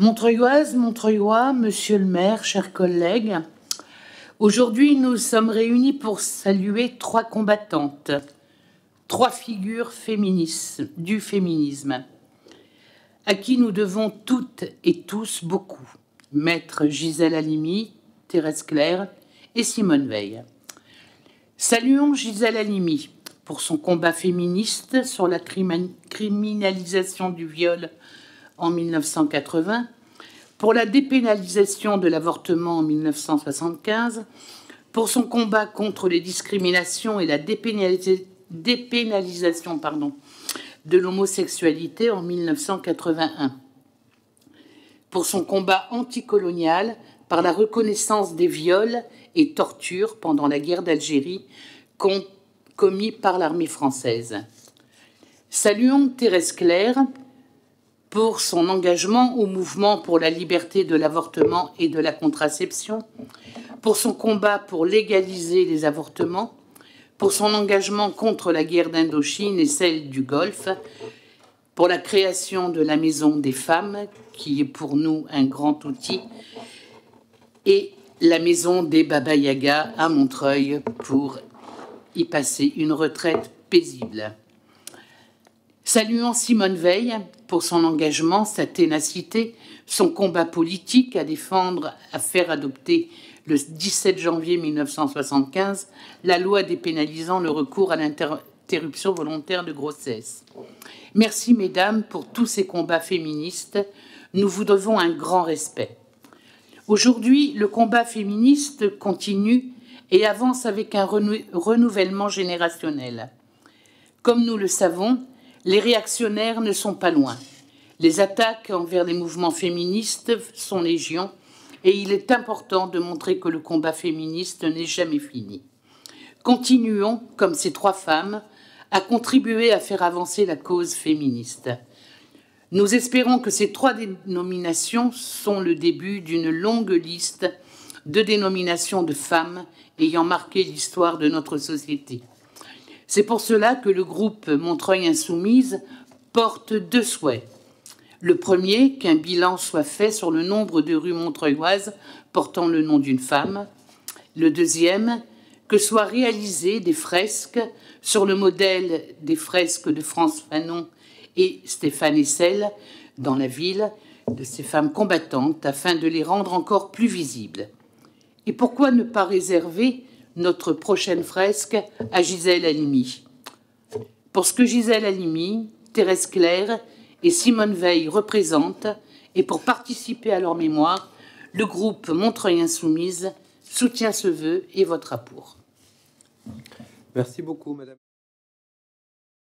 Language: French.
Montreuilloises, Montreuillois, monsieur le maire, chers collègues, aujourd'hui nous sommes réunis pour saluer trois combattantes, trois figures féministes du féminisme, à qui nous devons toutes et tous beaucoup. Maître Gisèle Halimi, Thérèse Claire et Simone Veil. Saluons Gisèle Halimi pour son combat féministe sur la criminalisation du viol en 1980, pour la dépénalisation de l'avortement en 1975, pour son combat contre les discriminations et la dépénalisation de l'homosexualité en 1981, pour son combat anticolonial par la reconnaissance des viols et tortures pendant la guerre d'Algérie commis par l'armée française. Saluons Thérèse Claire pour son engagement au mouvement pour la liberté de l'avortement et de la contraception, pour son combat pour légaliser les avortements, pour son engagement contre la guerre d'Indochine et celle du Golfe, pour la création de la Maison des femmes, qui est pour nous un grand outil, et la Maison des Baba Yaga à Montreuil pour y passer une retraite paisible. Saluons Simone Veil pour son engagement, sa ténacité, son combat politique à défendre, à faire adopter le 17 janvier 1975 la loi dépénalisant le recours à l'interruption volontaire de grossesse. Merci mesdames pour tous ces combats féministes. Nous vous devons un grand respect. Aujourd'hui, le combat féministe continue et avance avec un renouvellement générationnel. Comme nous le savons, les réactionnaires ne sont pas loin. Les attaques envers les mouvements féministes sont légion et il est important de montrer que le combat féministe n'est jamais fini. Continuons, comme ces trois femmes, à contribuer à faire avancer la cause féministe. Nous espérons que ces trois dénominations sont le début d'une longue liste de dénominations de femmes ayant marqué l'histoire de notre société. C'est pour cela que le groupe Montreuil Insoumise porte deux souhaits. Le premier, qu'un bilan soit fait sur le nombre de rues montreuilloises portant le nom d'une femme. Le deuxième, que soient réalisées des fresques sur le modèle des fresques de France Fanon et Stéphane Hessel dans la ville, de ces femmes combattantes, afin de les rendre encore plus visibles. Et pourquoi ne pas réserver notre prochaine fresque à Gisèle Halimi? Pour ce que Gisèle Halimi, Thérèse Claire et Simone Veil représentent, et pour participer à leur mémoire, le groupe Montreuil Insoumise soutient ce vœu et votera pour. Merci beaucoup, madame.